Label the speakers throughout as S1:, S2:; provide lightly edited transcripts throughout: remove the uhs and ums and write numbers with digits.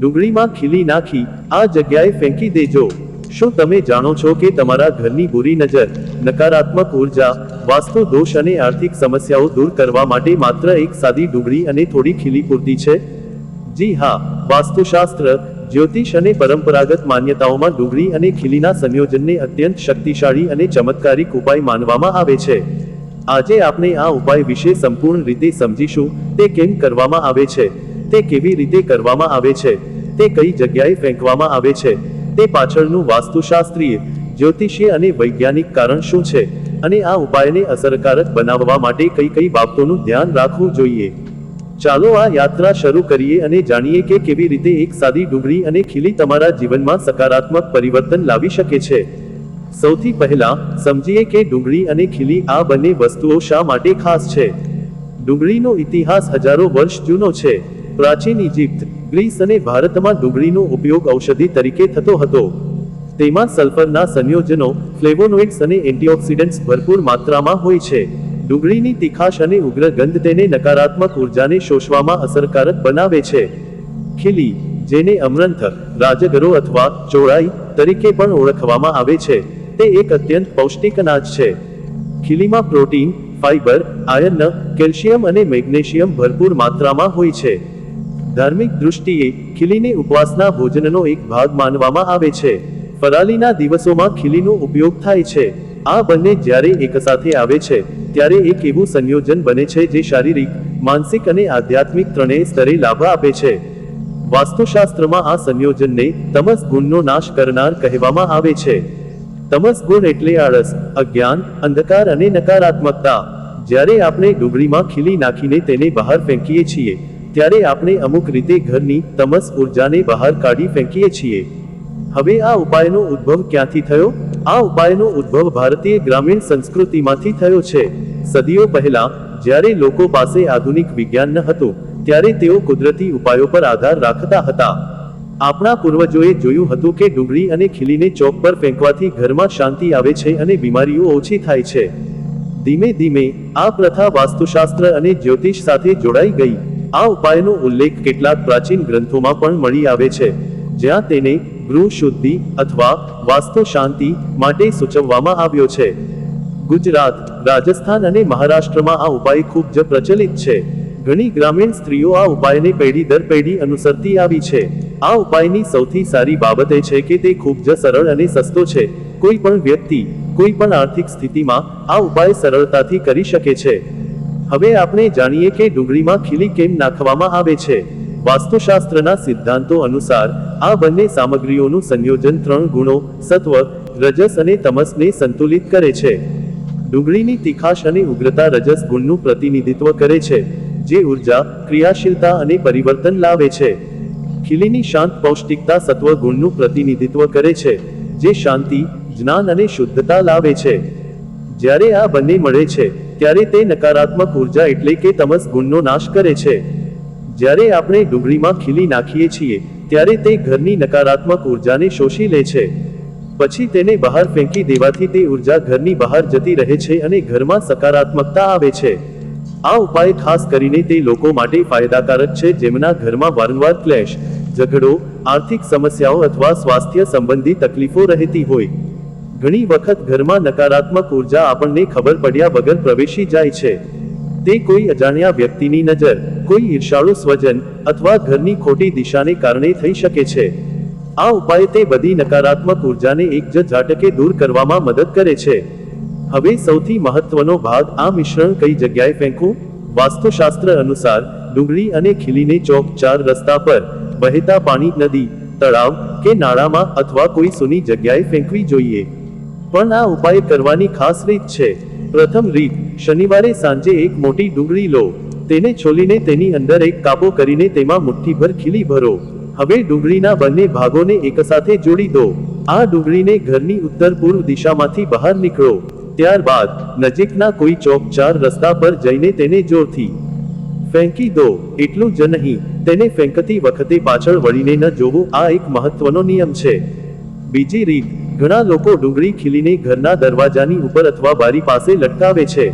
S1: ડુંગળીમાં ખીલી નાખી આ જગ્યાએ ફેંકી દેજો। શું તમે જાણો છો કે તમારા ઘરની બુરી નજર, નકારાત્મક ઉર્જા, વાસ્તુ દોષ અને આર્થિક સમસ્યાઓ દૂર કરવા માટે માત્ર એક સાદી ડુંગળી અને થોડી ખીલી પૂરતી છે? જી હા, વાસ્તુશાસ્ત્ર, જ્યોતિષ અને પરંપરાગત માન્યતાઓમાં ડુંગળી અને ખીલીના સંયોજનને અત્યંત શક્તિશાળી અને ચમત્કારિક ઉપાય માનવામાં આવે છે। આજે આપણે આ ઉપાય વિશે સંપૂર્ણ રીતે સમજીશું। તે કેમ કરવામાં આવે છે, તે કેવી રીતે કરવામાં આવે છે, તે કઈ જગ્યાએ ફેંકવામાં આવે છે, તે પાછળનું વાસ્તુશાસ્ત્રીય, જ્યોતિષીય અને વૈજ્ઞાનિક કારણ શું છે, અને આ ઉપાયને અસરકારક બનાવવા માટે કઈ કઈ બાબતોનું ધ્યાન રાખવું જોઈએ। ચાલો આ યાત્રા શરૂ કરીએ અને જાણીએ કે કેવી રીતે એક સાદી ડુંગળી અને ખીલી તમારા જીવનમાં સકારાત્મક પરિવર્તન લાવી શકે છે। સૌથી પહેલા સમજીએ કે ડુંગળી અને ખીલી આ બંને વસ્તુઓ શા માટે ખાસ છે। ડુંગળીનો ઇતિહાસ હજારો વર્ષ જૂનો છે। પ્રાચીન ઇજિપ્ત, ગ્રીસ અને ભારતમાં ડુંગળીનો ઉપયોગ ઔષધિ તરીકે થતો હતો। તેમાં સલ્ફરના સંયોજનો, ફ્લેવોનોઇડ્સ અને એન્ટીઓક્સિડન્ટ્સ ભરપૂર માત્રામાં હોય છે। ડુંગળીની તીખાશ અને ઉગ્ર ગંધ તેને નકારાત્મક ઉર્જાને શોષવામાં અસરકારક બનાવે છે। ખીલી, જેને અમરંથ, રાજગરો અથવા ચોળાઈ તરીકે પણ ઓળખવામાં આવે છે, તે એક અત્યંત પૌષ્ટિક અનાજ છે। ખીલીમાં પ્રોટીન, ફાઇબર, આયર્ન, કેલ્શિયમ અને મેગ્નેશિયમ ભરપૂર માત્રામાં હોય છે। ધાર્મિક દૃષ્ટિએ ખીલીને ઉપવાસના ભોજનનો એક ભાગ માનવામાં આવે છે। ફરાળીના દિવસોમાં ખીલીનો ઉપયોગ થાય છે। આ બંને જ્યારે એકસાથે આવે છે ત્યારે એક એવું સંયોજન બને છે જે શારીરિક, માનસિક અને આધ્યાત્મિક ત્રણેય સ્તરે લાભ આપે છે। વાસ્તુશાસ્ત્રમાં આ સંયોજનને તમસ ગુણનો નાશ કરનાર કહેવામાં આવે છે। તમસ ગુણ એટલે આળસ, અજ્ઞાન, અંધકાર અને નકારાત્મકતા। જ્યારે આપણે ડુંગળીમાં ખીલી નાખીને તેને બહાર ફેંકીએ છીએ ત્યારે આપણે અમુક રીતે ઘરની તમસ ઉર્જાને બહાર કાઢી ફેંકીએ છીએ। હવે આ ઉપાયનો ઉદ્ભવ ક્યાંથી થયો? આ ઉપાયનો ઉદ્ભવ ભારતીય ગ્રામીણ સંસ્કૃતિમાંથી થયો છે। સદીઓ પહેલા, જ્યારે લોકો પાસે આધુનિક વિજ્ઞાન ન હતું, ત્યારે તેઓ કુદરતી ઉપાયો પર આધાર રાખતા હતા। આપણા પૂર્વજોએ જોયું હતું કે ડુંગળી અને ખીલીને ચોક પર ફેંકવાથી ઘરમાં શાંતિ આવે છે અને બીમારીઓ ઓછી થાય છે। ધીમે ધીમે આ પ્રથા વાસ્તુશાસ્ત્ર અને જ્યોતિષ સાથે જોડાઈ ગઈ। આ ઉપાયનો ઉલ્લેખ કેટલાક પ્રાચીન ગ્રંથોમાં પણ મળી આવે છે, જ્યાં તેને ગૃહ શુદ્ધિ અથવા વાસ્તુ શાંતિ માટે સૂચવવામાં આવ્યો છે। ગુજરાત, રાજસ્થાન અને મહારાષ્ટ્રમાં આ ઉપાય ખૂબ જ પ્રચલિત છે। ઘણી ગ્રામીણ સ્ત્રીઓ આ ઉપાયને પેઢી દર પેઢી અનુસરતી આવી છે। આ ઉપાયની સૌથી સારી બાબત એ છે કે તે ખૂબ જ સરળ અને સસ્તો છે। કોઈ પણ વ્યક્તિ, કોઈ પણ આર્થિક સ્થિતિમાં આ ઉપાય સરળતાથી કરી શકે છે। હવે આપણે જાણીએ કે ડુંગળીમાં ખીલી કેમ નાખવામાં આવે છે। વાસ્તુશાસ્ત્રના સિદ્ધાંતો અનુસાર આ બંને સામગ્રીઓનું સંયોજન ત્રણ ગુણો, સત્વ, રજસ અને તમસને સંતુલિત કરે છે। ડુંગળીની તીખાશ અને ઉગ્રતા રજસ ગુણનું પ્રતિનિધિત્વ કરે છે, જે ઉર્જા, ક્રિયાશીલતા અને પરિવર્તન લાવે છે। ખીલીની શાંત પૌષ્ટિકતા સત્વ ગુણનું પ્રતિનિધિત્વ કરે છે, જે શાંતિ, જ્ઞાન અને શુદ્ધતા લાવે છે। જ્યારે આ બંને મળે છે ત્યારે તે નકારાત્મક ઉર્જા એટલે કે તમસ ગુણનો નાશ કરે છે। જ્યારે આપણે ડુંગળીમાં ખીલી નાખીએ છીએ ત્યારે તે ઘરની નકારાત્મક ઉર્જાને શોષી લે છે। પછી તેને બહાર ફેંકી દેવાથી તે ઉર્જા ઘરની બહાર જતી રહે છે અને ઘરમાં સકારાત્મકતા આવે છે। આ ઉપાય ખાસ કરીને તે લોકો માટે ફાયદાકારક છે જેમના ઘરમાં વારંવાર ક્લેશ, ઝઘડો, આર્થિક સમસ્યાઓ અથવા સ્વાસ્થ્ય સંબંધી તકલીફો રહેતી હોય। ઘણી વખત ઘરમાં નકારાત્મક ઉર્જા આપણને ખબર પડ્યા વગર પ્રવેશી જાય છે। તે કોઈ અજાણ્યા વ્યક્તિની નજર, કોઈ ઈર્ષાળુ સ્વજન અથવા ઘરની ખોટી દિશાને કારણે થઈ શકે છે। આ ઉપાય તે બધી નકારાત્મક ઉર્જાને એક જ ઝાટકે દૂર કરવામાં મદદ કરે છે। હવે સૌથી મહત્વનો ભાગ, આ મિશ્રણ કઈ જગ્યાએ ફેંકવું? વાસ્તુશાસ્ત્ર અનુસાર ડુંગળી અને ખીલીને ચોક, ચાર રસ્તા પર, વહેતા પાણી, નદી, તળાવ કે નાળામાં અથવા કોઈ સૂની જગ્યાએ ફેંકવી જોઈએ। પણ આ ઉપાય કરવાની ખાસ રીત છે। પ્રથમ રીત, શનિવારે સાંજે એક મોટી ડુંગળી લો, તેને છોલીને તેની અંદર એક કાપો કરીને તેમાં મુઠ્ઠીભર ખીલી ભરો। હવે ડુંગળીના બંને ભાગોને એકસાથે જોડી દો। આ ડુંગળીને ઘરની ઉત્તર પૂર્વ દિશામાંથી બહાર નીકળો। ત્યારબાદ નજીકના કોઈ ચોક, ચાર રસ્તા પર જઈને તેને જોરથી ફેંકી દો। એટલું જ નહીં, તેને ફેંકતી વખતે પાછળ વળીને ન જોવું, આ એક મહત્વનો નિયમ છે। બીજી રીત, ઘણા લોકો ડુંગળી ખીલીને ઘરના દરવાજાની ઉપર અથવા બારી પાસે લટકાવે છે,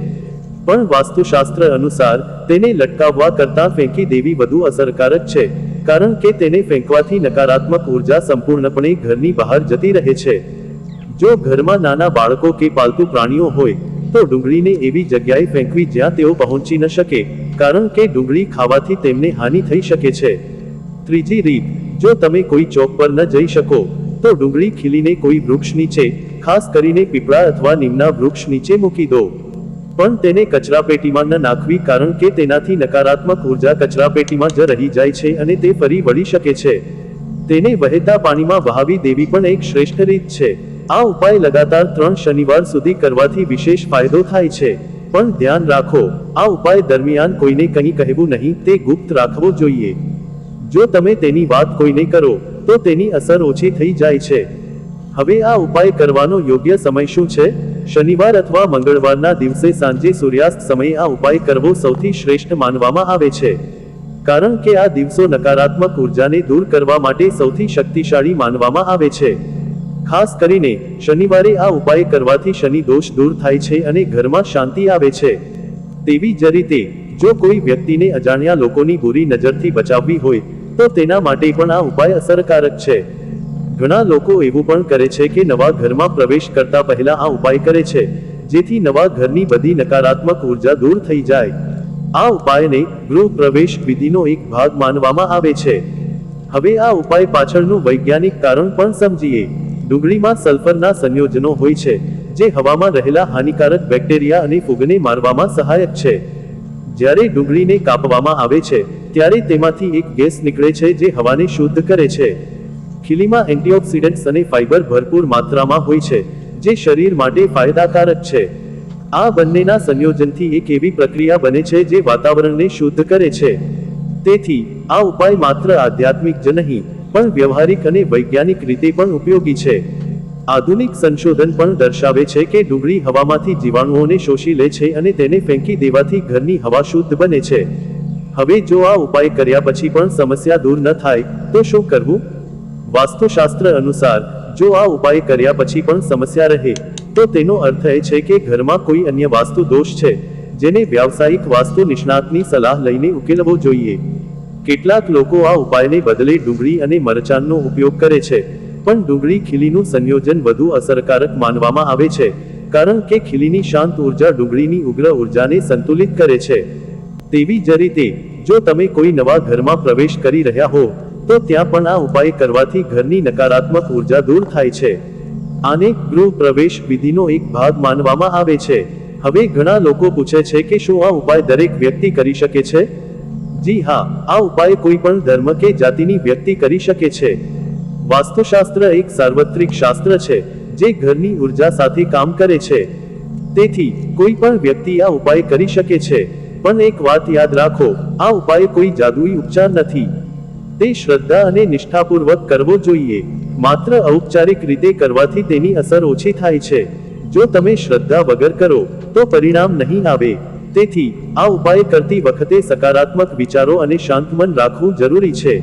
S1: પણ વાસ્તુશાસ્ત્ર અનુસાર તેને લટકાવવા કરતાં ફેંકી દેવી વધુ અસરકારક છે, કારણ કે તેને ફેંકવાથી નકારાત્મક ઉર્જા સંપૂર્ણપણે ઘરની બહાર જતી રહે છે. જો ઘરમાં નાના બાળકો કે પાલતુ પ્રાણીઓ હોય તો ડુંગળીને એવી જગ્યાએ ફેંકવી જ્યાં તેઓ પહોંચી ન શકે, કારણ કે ડુંગળી ખાવાથી તેમને હાનિ થઈ શકે છે. ત્રીજી રીત, જો તમે કોઈ ચોક પર ન જઈ શકો તો ડુંગળી ખીલીને કોઈ વૃક્ષ નીચે, ખાસ કરીને પીપળા અથવા નીમના વૃક્ષ નીચે મૂકી દો. પણ તેને કચરાપેટીમાં ન નાખવી, કારણ કે તેનાથી નકારાત્મક ઉર્જા કચરાપેટીમાં જ રહી જાય છે અને તે ફરી વળી શકે છે. તેને વહેતા પાણીમાં વહાવી દેવી પણ એક શ્રેષ્ઠ રીત છે. આ ઉપાય લગાતાર 3 શનિવાર સુધી કરવાથી વિશેષ ફાયદો થાય છે. પણ ધ્યાન રાખો, આ ઉપાય દરમિયાન કોઈને કંઈ કહેવું નહીં, તે ગુપ્ત રાખવો જોઈએ. જો તમે તેની વાત કોઈને કરો તો તેની અસર ઓછી થઈ જાય છે. હવે આ ઉપાય કરવાનો યોગ્ય સમય શું છે? શનિવાર અથવા મંગળવારના દિવસે સાંજે સૂર્યાસ્ત સમયે આ ઉપાય કરવો સૌથી શ્રેષ્ઠ માનવામાં આવે છે, કારણ કે આ દિવસો નકારાત્મક ઉર્જાને દૂર કરવા માટે સૌથી શક્તિશાળી માનવામાં આવે છે. ખાસ કરીને શનિવારે આ ઉપાય કરવાથી શનિ દોષ દૂર થાય છે અને ઘરમાં શાંતિ આવે છે. તેવી જ રીતે જો કોઈ વ્યક્તિને અજાણ્યા લોકોની બુરી નજરથી બચાવવી હોય તો તેના માટે પણ આ ઉપાય અસરકારક છે. ઘણા લોકો એવું પણ કરે છે કે નવા ઘરમાં પ્રવેશ કરતા પહેલા આ ઉપાય કરે છે, જેથી નવા ઘરની બધી નકારાત્મક ઉર્જા દૂર થઈ જાય. આ ઉપાયને ગૃહ પ્રવેશ વિધિનો એક ભાગ માનવામાં આવે છે. હવે આ ઉપાય પાછળનું વૈજ્ઞાનિક કારણ પણ સમજીએ. ડુંગળીમાં સલ્ફરના સંયોજનો હોય છે, જે હવામાં રહેલા હાનિકારક બેક્ટેરિયા અને ફૂગને મારવામાં સહાયક છે. જ્યારે ડુંગળીને કાપવામાં આવે છે ત્યારે તેમાંથી એક ગેસ નીકળે છે જે હવાને શુદ્ધ કરે છે. ખીલીમાં એન્ટીઓક્સિડન્ટ્સ અને ફાઇબર ભરપૂર માત્રામાં હોય છે, જે શરીર માટે ફાયદાકારક છે. આ બંનેના સંયોજનથી એક એવી પ્રક્રિયા બને છે જે વાતાવરણને શુદ્ધ કરે છે. તેથી આ ઉપાય માત્ર આધ્યાત્મિક જ નહીં, પણ વ્યવહારિક અને વૈજ્ઞાનિક રીતે પણ ઉપયોગી છે. આધુનિક સંશોધન પણ દર્શાવે છે કે ડુંગળી હવામાંથી જીવાણુઓને શોષી લે છે અને તેને ફેંકી દેવાથી ઘરની હવા શુદ્ધ બને છે. હવે જો આ ઉપાય કર્યા પછી પણ સમસ્યા દૂર ન થાય તો શું કરવું? વાસ્તુશાસ્ત્ર અનુસાર જો આ ઉપાય કર્યા પછી પણ સમસ્યા રહે તો તેનો અર્થ એ છે કે ઘરમાં કોઈ અન્ય વાસ્તુ દોષ છે, જેને વ્યાવસાયિક વાસ્તુ નિષ્ણાતની સલાહ લઈને ઉકેલવો જોઈએ. કેટલાક લોકો આ ઉપાયને બદલે ડુંગળી અને મરચાંનો ઉપયોગ કરે છે, પણ ડુંગળી ખીલીનું સંયોજન વધુ અસરકારક માનવામાં આવે છે, કારણ કે ખીલીની શાંત ઉર્જા ડુંગળીની ઉગ્ર ઉર્જાને સંતુલિત કરે છે. તેવી જ રીતે જો તમે કોઈ નવા ઘરમાં પ્રવેશ કરી રહ્યા હો તો ત્યાં પણ આ ઉપાય કરવાથી ઘરની નકારાત્મક ઉર્જા દૂર થાય છે. આને ગૃહ પ્રવેશ વિધિનો એક ભાગ માનવામાં આવે છે. હવે ઘણા લોકો પૂછે છે કે શું આ ઉપાય દરેક વ્યક્તિ કરી શકે છે? જી હા, આ ઉપાય કોઈ પણ ધર્મ કે જાતિની વ્યક્તિ કરી શકે છે. વાસ્તુશાસ્ત્ર એક સાર્વત્રિક શાસ્ત્ર છે જે ઘરની ઉર્જા સાથે કામ કરે છે. તેથી કોઈ પણ વ્યક્તિ આ ઉપાય કરી શકે છે. પણ એક વાત યાદ રાખો, આ ઉપાય કોઈ જાદુઈ ઉપચાર નથી. તે શ્રદ્ધા અને નિષ્ઠાપૂર્વક કરવો જોઈએ. માત્ર ઔપચારિક રીતે કરવાથી તેની અસર ઓછી થાય છે. જો તમે શ્રદ્ધા વગર કરો તો પરિણામ નહીં આવે. તેથી આ ઉપાય કરતી વખતે સકારાત્મક વિચારો અને શાંત મન રાખવું જરૂરી છે.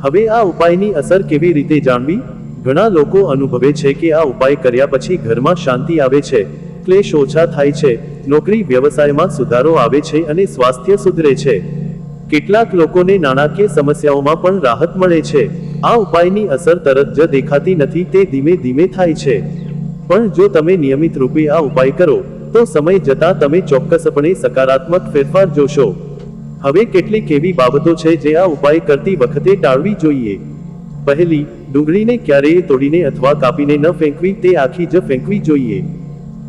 S1: હવે આ ઉપાયની અસર કેવી રીતે જાણવી? ઘણા લોકો અનુભવે છે કે આ ઉપાય કર્યા પછી ઘરમાં શાંતિ આવે છે, ક્લેશ ઓછા થાય છે, નોકરી વ્યવસાયમાં સુધારો આવે છે અને સ્વાસ્થ્ય સુધરે છે. કેટલાક લોકોને નાણાકીય સમસ્યાઓમાં પણ રાહત મળે છે. આ ઉપાયની અસર તરત જ દેખાતી નથી, તે ધીમે ધીમે થાય છે. પણ જો તમે નિયમિત રૂપે આ ઉપાય કરો તો સમય જતાં તમે ચોક્કસપણે સકારાત્મક ફેરફાર જોશો. હવે કેટલીક એવી બાબતો છે જે આ ઉપાય કરતી વખતે ટાળવી જોઈએ. પહેલી, ડુંગળીને ક્યારેય તોડીને અથવા કાપીને ન ફેંકવી, તે આખી જ ફેંકવી જોઈએ.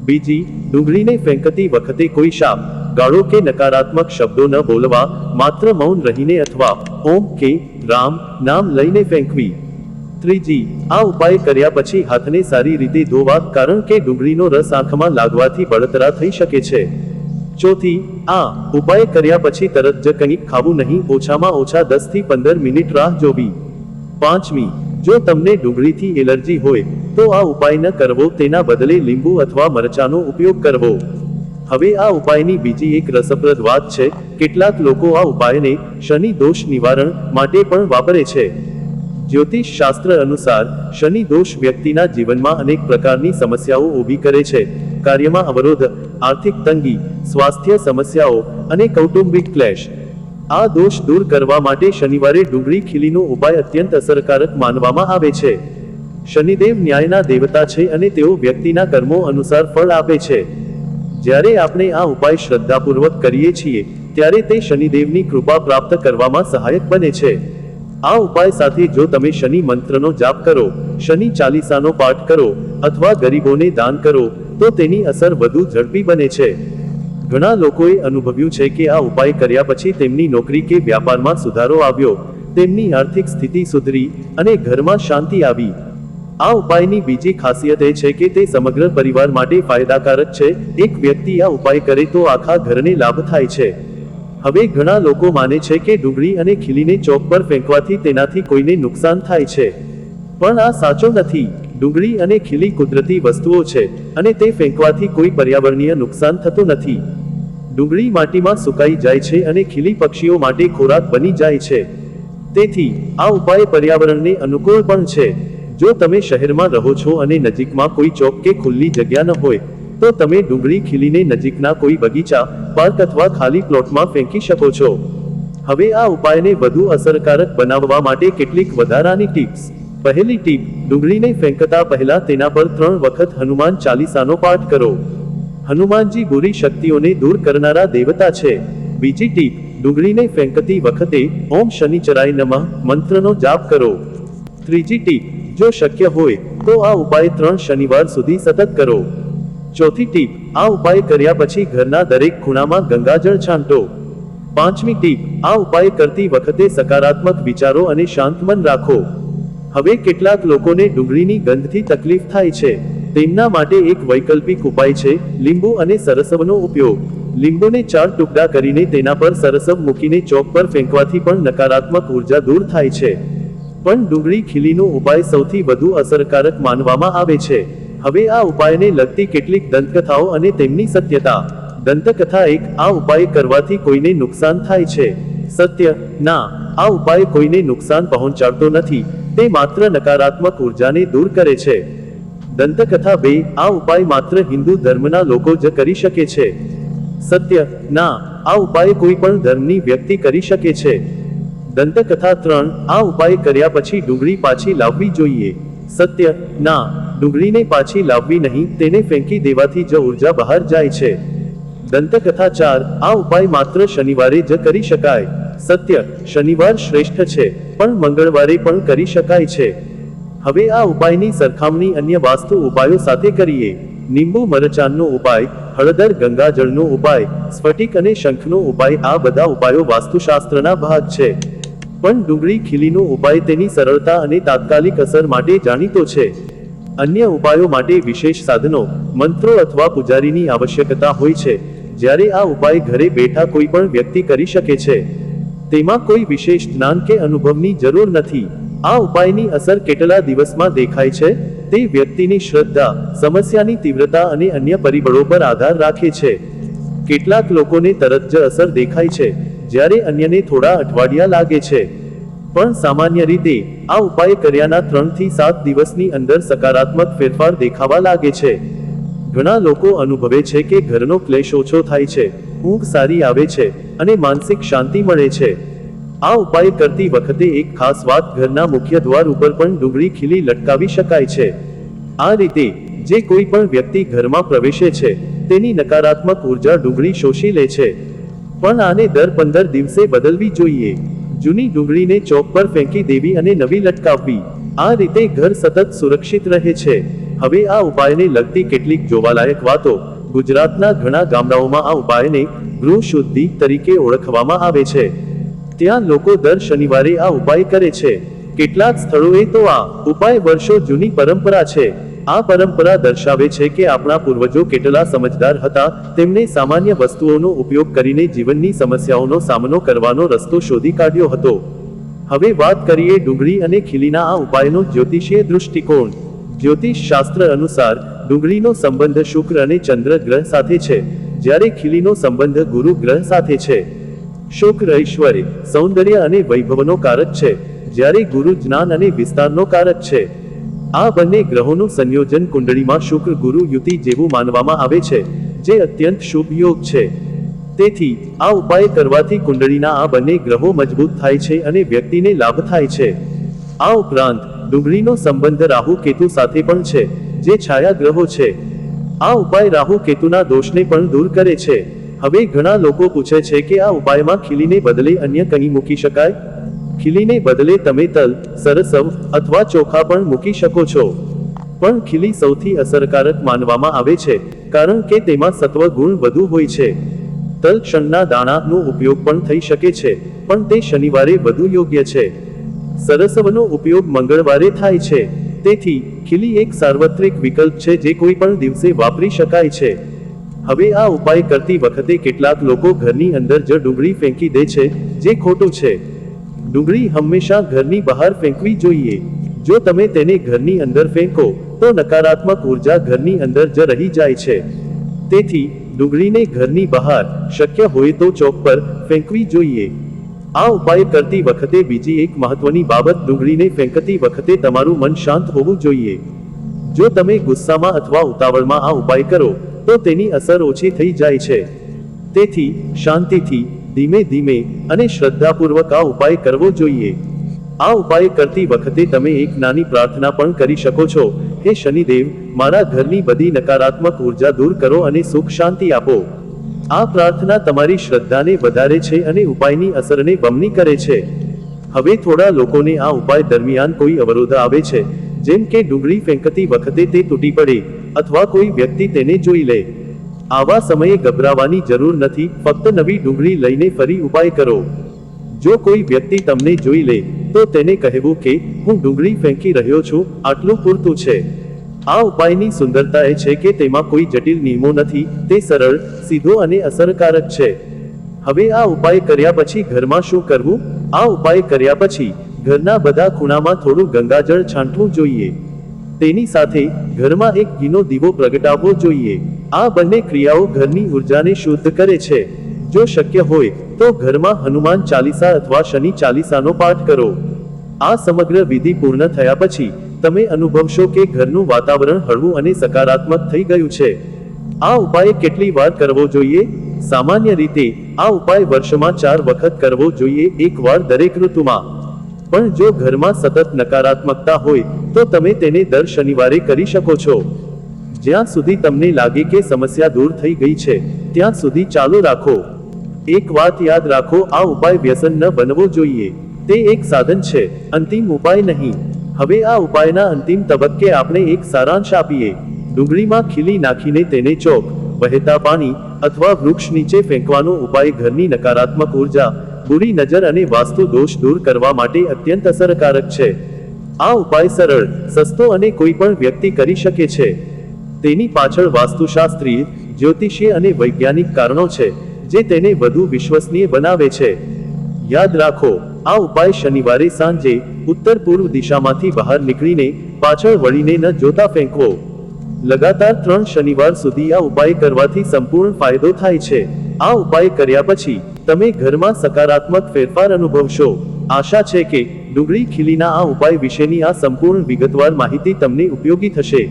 S1: બીજી, ડુંગળીને ફેંકતી વખતે કોઈ શાપ, ગાળો કે નકારાત્મક શબ્દો ન બોલવા, માત્ર મૌન રહીને અથવા ઓમ કે રામ નામ લઈને ફેંકવી. ત્રીજી, આ ઉપાય કર્યા પછી હાથને સારી રીતે ધોવા, કારણ કે ડુંગળીનો રસ આંખમાં લાગવાથી બળતરા થઈ શકે છે. ચોથી, આ ઉપાય કર્યા પછી તરત જ કંઈક ખાવું નહીં, ઓછામાં ઓછા 10 થી 15 મિનિટ રાહ જોવી. પાંચમી, જો તમને ડુંગળીથી એલર્જી હોય તો આ ઉપાય ન કરવો, તેના બદલે લીંબુ અથવા મરચાંનો ઉપયોગ કરવો. હવે આ ઉપાયની બીજી એક રસપ્રદ વાત છે, કેટલાક લોકો આ ઉપાયને શનિ દોષ નિવારણ માટે પણ વાપરે છે. જ્યોતિષ શાસ્ત્ર અનુસાર શનિ દોષ વ્યક્તિના જીવનમાં અનેક પ્રકારની સમસ્યાઓ ઊભી કરે છે. કાર્યમાં અવરોધ, આર્થિક તંગી, સ્વાસ્થ્ય સમસ્યાઓ અને કૌટુંબિક ક્લેશ. આ દોષ દૂર કરવા માટે શનિવારે ડુંગળી ખીલીનો ઉપાય અત્યંત અસરકારક માનવામાં આવે છે. શનિદેવ ન્યાયના દેવતા છે અને તેઓ વ્યક્તિના કર્મો અનુસાર ફળ આપે છે. જ્યારે આપણે આ ઉપાય શ્રદ્ધાપૂર્વક કરીએ છીએ ત્યારે તે શનિદેવની કૃપા પ્રાપ્ત કરવામાં સહાયક બને છે. આ ઉપાય સાથે જો તમે શનિ મંત્રનો જાપ કરો, શનિ ચાલીસાનો પાઠ કરો અથવા ગરીબોને દાન કરો તો તેની અસર વધુ ઝડપી બને છે. ઘણા લોકોએ અનુભવ્યું છે કે આ ઉપાય કર્યા પછી તેમની નોકરી કે વ્યાપારમાં સુધારો આવ્યો, તેમની આર્થિક સ્થિતિ સુધરી અને ઘરમાં શાંતિ આવી. આ ઉપાયની બીજી ખાસિયત એ છે કે તે સમગ્ર પરિવાર માટે ફાયદાકારક છે. એક વ્યક્તિ આ ઉપાય કરે તો આખા ઘરને લાભ થાય છે. હવે ઘણા લોકો માને છે કે ડુંગળી અને ખીલીને ચોક પર ફેંકવાથી તેનાથી કોઈને નુકસાન થાય છે, પણ આ સાચો નથી. ડુંગળી અને ખીલી કુદરતી વસ્તુઓ છે અને તે ફેંકવાથી કોઈ પર્યાવરણીય નુકસાન થતું નથી. ડુંગળી માટીમાં સુકાઈ જાય છે અને ખીલી પક્ષીઓ માટે ખોરાક બની જાય છે. તેથી આ ઉપાય પર્યાવરણને અનુકૂળ પણ છે. જો તમે શહેરમાં રહો છો અને નજીકમાં કોઈ ચોક કે ખુલ્લી જગ્યા ન હોય તો તમે ડુંગળી ખીલીને નજીકના કોઈ બગીચા, પાર્ક અથવા ખાલી પ્લોટમાં ફેંકી શકો છો. હવે આ ઉપાયને વધુ અસરકારક બનાવવા માટે કેટલીક વધારાની ટિપ્સ. પહેલી ટીપ, ડુંગળીને ફેંકતા પહેલા તેના પર 3 વખત હનુમાન ચાલીસાનો પાઠ કરો. હનુમાનજી બુરી શક્તિઓને દૂર કરનારા દેવતા છે. બીજી ટીપ, ડુંગળીને ફેંકતી વખતે ઓમ શનિચરાય નમઃ મંત્રનો જાપ કરો. ત્રીજી ટીપ, જો શક્ય હોય તો આ ઉપાય 3 શનિવાર સુધી સતત કરો. ચોથી ટીપ, આ ઉપાય કર્યા પછી ઘરના દરેક ખૂણામાં ગંગાજળ છાંટો. પાંચમી ટીપ, આ ઉપાય કરતી વખતે સકારાત્મક વિચારો અને શાંત મન રાખો. હવે કેટલાક લોકોને ડુંગળીની ગંધથી તકલીફ થાય છે. તેમના માટે એક વૈકલ્પિક ઉપાય છે લીંબુ અને સરસવનો ઉપયોગ. લીંબુને 4 ટુકડા કરીને તેના પર સરસવ મૂકીને ચોક પર ફેંકવાથી પણ નકારાત્મક ઉર્જા દૂર થાય છે. પણ ડુંગળી ખીલીનો ઉપાય સૌથી વધુ અસરકારક માનવામાં આવે છે. હવે આ ઉપાયને લગતી કેટલીક દંતકથાઓ અને તેમની સત્યતા. દંતકથા 1, આ ઉપાય કરવાથી કોઈને નુકસાન થાય છે. સત્ય, ના, આ ઉપાય કોઈને નુકસાન પહોંચાડતો નથી, તે માત્ર નકારાત્મક ઉર્જાને દૂર કરે છે. દંતકથા 2, આ ઉપાય માત્ર હિન્દુ ધર્મના લોકો જ કરી શકે છે. સત્ય, ના, આ ઉપાય કોઈ પણ ધર્મની વ્યક્તિ કરી શકે છે. દંતકથા 3, આ ઉપાય કર્યા પછી ડુંગળી પાછી લાવવી જોઈએ. સત્ય, ના, ડુંગળીને પાછી લાવવી નહીં, તેને ફેંકી દેવાથી જ ઉર્જા બહાર જાય છે. દંતકથા 4, આ ઉપાય માત્ર શનિવારે જ કરી શકાય. સત્ય, શનિવાર શ્રેષ્ઠ છે, પણ મંગળવારે પણ કરી શકાય છે. હવે આ ઉપાયની સરખામણી અન્ય વાસ્તુ ઉપાયો સાથે કરીએ. લીંબુ મરચાંનો ઉપાય, હળદર ગંગાજળનો ઉપાય, સ્ફટિક અને શંખનો ઉપાય, આ બધા ઉપાયો વાસ્તુશાસ્ત્રના ભાગ છે. પણ ડુંગળી ખીલીનો ઉપાય તેની સરળતા અને તાત્કાલિક અસર માટે જાણીતો છે. અન્ય ઉપાયો માટે વિશેષ સાધનો, મંત્રો અથવા પૂજારીની આવશ્યકતા હોય છે, જ્યારે આ ઉપાય ઘરે બેઠા કોઈ પણ વ્યક્તિ કરી શકે છે. તેમાં કોઈ વિશેષ જ્ઞાન કે અનુભવની જરૂર નથી. આ ઉપાયની અસર કેટલા દિવસમાં દેખાય છે તે વ્યક્તિની શ્રદ્ધા, સમસ્યાની તીવ્રતા અને અન્ય પરિબળો પર આધાર રાખે છે. કેટલાક લોકોને તરત જ અસર દેખાય છે, જ્યારે અન્યને થોડા અઠવાડિયા લાગે છે. પણ સામાન્ય રીતે આ ઉપાય કર્યાના 3 થી 7 દિવસની અંદર સકારાત્મક ફેરફાર દેખાવા લાગે છે. ઘણા લોકો અનુભવે છે કે ઘરનો ક્લેશ ઓછો થાય છે, ઊંઘ સારી આવે છે અને માનસિક શાંતિ મળે છે. આ ઉપાય કરતી વખતે એક ખાસ વાત, ઘરના મુખ્ય દ્વાર ઉપર પણ ડુંગળી ખીલી લટકાવી શકાય છે. આ રીતે જે કોઈ પણ વ્યક્તિ ઘરમાં પ્રવેશે છે તેની નકારાત્મક ઉર્જા ડુંગળી શોષી લે છે. પણ આને દર 15 દિવસે બદલવી જોઈએ. જૂની ડુંગળીને ચોક પર ફેંકી દેવી અને નવી લટકાવવી. આ રીતે ઘર સતત સુરક્ષિત રહે છે. હવે આ ઉપાયને લગતી કેટલીક જોવાલાયક વાતો. ગુજરાતના ઘણા ગામડાઓમાં આ ઉપાયને ગૃહ શુદ્ધિ તરીકે ઓળખવામાં આવે છે. ત્યાં લોકો દર શનિવારે આ ઉપાય કરે છે. કેટલાક સ્થળોએ તો આ ઉપાય વર્ષો જૂની પરંપરા છે. આ પરંપરા દર્શાવે છે કે આપણા પૂર્વજો કેટલા સમજદાર હતા, તેમણે સામાન્ય વસ્તુઓનો ઉપયોગ કરીને જીવનની સમસ્યાઓનો સામનો કરવાનો રસ્તો શોધી કાઢ્યો હતો. હવે વાત કરીએ ડુંગળી અને ખીલીના આ ઉપાયનો જ્યોતિષીય દૃષ્ટિકોણ. જ્યોતિષ શાસ્ત્ર અનુસાર ડુંગળીનો સંબંધ શુક્ર અને ચંદ્ર ગ્રહ સાથે છે, જ્યારે ખીલીનો સંબંધ ગુરુ ગ્રહ સાથે છે. શુક્ર ઐશ્વર્ય, સૌંદર્ય અને વૈભવનો કારક છે, જ્યારે ગુરુ જ્ઞાન અને વિસ્તારનો કારક છે. આ બંને ગ્રહોનું સંયોજન કુંડળીમાં શુક્ર ગુરુ યુતિ જેવું માનવામાં આવે છે, જે અત્યંત શુભ યોગ છે. તેથી આ ઉપાય કરવાથી કુંડળીના આ બંને ગ્રહો મજબૂત થાય છે અને વ્યક્તિને લાભ થાય છે. આ ઉપરાંત ડુંગળીનો સંબંધ રાહુ કેતુ સાથે પણ છે, જે છાયા ગ્રહો છે. આ ઉપાય રાહુ કેતુના દોષને પણ દૂર કરે છે. હવે ઘણા લોકો પૂછે છે કે આ ઉપાયમાં ખીલીને બદલે અન્ય કંઈ મૂકી શકાય? ખીલીને બદલે તમે તલ, સરસવ અથવા ચોખા પણ મૂકી શકો છો. પણ ખીલી સૌથી અસરકારક માનવામાં આવે છે, કારણ કે તેમાં સત્વ ગુણ વધુ હોય છે. તલ ક્ષણના દાણાનો ઉપયોગ પણ થઈ શકે છે, પણ તે શનિવારે વધુ યોગ્ય છે. સરસવનો ઉપયોગ મંગળવારે થાય છે. તેથી ખીલી એક સાર્વત્રિક વિકલ્પ છે જે કોઈ પણ દિવસે વાપરી શકાય છે. હવે આ ઉપાય કરતી વખતે કેટલાક લોકો ઘરની અંદર જ ડુંગળી ફેંકી દે છે, જે ખોટું છે. ડુંગળી હંમેશા ઘરની બહાર ફેંકવી જોઈએ. જો તમે તેને ઘરની અંદર ફેંકો તો નકારાત્મક ઉર્જા ઘરની અંદર જ રહી જાય છે. તેથી ડુંગળીને ઘરની બહાર, શક્ય હોય તો ચોક પર ફેંકવી જોઈએ. આ ઉપાય કરતી વખતે બીજી એક મહત્વની બાબત, ડુંગળીને ફેંકતી વખતે તમારું મન શાંત હોવું જોઈએ. જો તમે ગુસ્સામાં અથવા ઉતાવળમાં આ ઉપાય કરો તો તેની અસર ઓછી થઈ જાય છે. તેથી શાંતિથી, ધીમે ધીમે અને શ્રદ્ધાપૂર્વક આ ઉપાય કરવો જોઈએ. આ ઉપાય કરતી વખતે તમે એક નાની પ્રાર્થના પણ કરી શકો છો. હે શનિદેવ, મારા ઘરની બધી નકારાત્મક ઉર્જા દૂર કરો અને સુખ શાંતિ આપો. આ પ્રાર્થના તમારી શ્રદ્ધાને વધારે છે અને ઉપાયની અસરને બમણી કરે છે. હવે થોડા લોકોને આ ઉપાય દરમિયાન કોઈ અવરોધ આવે છે, જેમ કે ડુંગળી ફેંકતી વખતે તે તૂટી પડે અથવા કોઈ વ્યક્તિ તેને જોઈ લે. આવા સમયે ગભરાવાની જરૂર નથી, ફક્ત નવી ડુંગળી લઈને ફરી ઉપાય કરો. જો કોઈ વ્યક્તિ તમને જોઈ લે તો તેને કહેવું કે હું ડુંગળી ફેંકી રહ્યો છું, આટલું પૂરતું છે. આ ઉપાયની સુંદરતા એ છે કે તેમાં કોઈ જટિલ નિયમો નથી, તે સરળ, સીધો અને અસરકારક છે. હવે આ ઉપાય કર્યા પછી ઘરમાં શું કરવું? આ ઉપાય કર્યા પછી ઘરના બધા ખૂણામાં થોડું ગંગાજળ છાંટવું જોઈએ. તેની સાથે ઘરમાં એક ઘીનો દીવો પ્રગટાવવો જોઈએ. આ બંને ક્રિયાઓ ઘરની ઉર્જાને શુદ્ધ કરે છે. જો શક્ય હોય તો ઘરમાં હનુમાન ચાલીસા અથવા શનિ ચાલીસાનો પાઠ કરો. આ સમગ્ર વિધિ પૂર્ણ થયા પછી તમે અનુભવશો કે ઘરનું વાતાવરણ હળવું અને સકારાત્મક થઈ ગયું છે. આ ઉપાય કેટલી વાર કરવો જોઈએ? સામાન્ય રીતે આ ઉપાય વર્ષમાં 4 વખત કરવો જોઈએ, એક વાર દરેક ઋતુમાં. પણ જો ઘરમાં સતત નકારાત્મકતા હોય તો તમે તેને દર શનિવારે કરી શકો છો. જ્યાં સુધી તમને લાગે કે સમસ્યા દૂર થઈ ગઈ છે ત્યાં સુધી ચાલુ રાખો. એક વાત યાદ રાખો, આ ઉપાય વ્યસન ન બનવો જોઈએ. તે એક સાધન છે, અંતિમ ઉપાય નહીં. હવે આ ઉપાયના અંતિમ તબક્કે આપણે એક સારાંશ આપીએ. ડુંગળીમાં ખીલી નાખીને તેને ચોક, વહેતા પાણી અથવા વૃક્ષ નીચે ફેંકવાનો ઉપાય ઘરની નકારાત્મક ઉર્જા, બુરી નજર અને વાસ્તુ દોષ દૂર કરવા માટે અત્યંત અસરકારક છે. આ ઉપાય સરળ, સસ્તો અને કોઈ પણ વ્યક્તિ કરી શકે છે. તેની પાછળ વાસ્તુશાસ્ત્રીય, જ્યોતિષીય અને વૈજ્ઞાનિક કારણો છે જે તેને વધુ વિશ્વસનીય બનાવે છે. યાદ રાખો, આ ઉપાય શનિવારે સાંજે ઉત્તર પૂર્વ દિશામાંથી બહાર નીકળીને પાછળ વળીને ન જોતા ફેંકવો. લગાતાર 3 શનિવાર સુધી આ ઉપાય કરવાથી સંપૂર્ણ ફાયદો થાય છે. આ ઉપાય કર્યા પછી તમે ઘરમાં સકારાત્મક ફેરફાર અનુભવશો. આશા છે કે ડુંગળી ખીલીના આ ઉપાય વિશેની આ સંપૂર્ણ વિગતવાર માહિતી તમને ઉપયોગી થશે.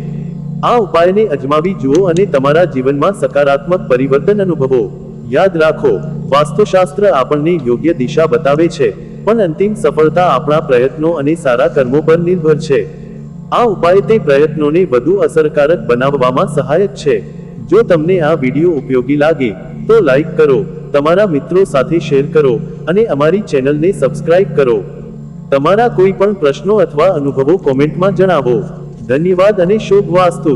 S1: આ ઉપાયને અજમાવી જુઓ અને તમારા જીવનમાં સકારાત્મક પરિવર્તન અનુભવો. યાદ રાખો, વાસ્તુશાસ્ત્ર આપણને યોગ્ય દિશા બતાવે છે, પણ અંતિમ સફળતા આપણા પ્રયત્નો અને સારા કર્મો પર નિર્ભર છે. આ ઉપાય તે પ્રયત્નોને વધુ અસરકારક બનાવવામાં સહાયક છે. જો તમને આ વિડીયો ઉપયોગી લાગે તો લાઈક કરો, તમારા મિત્રો સાથે શેર કરો અને અમારી ચેનલને સબસ્ક્રાઇબ કરો. તમારા કોઈ પણ પ્રશ્નો અથવા અનુભવો કોમેન્ટમાં જણાવો. ધન્યવાદ અને શુભ વાસ્તુ.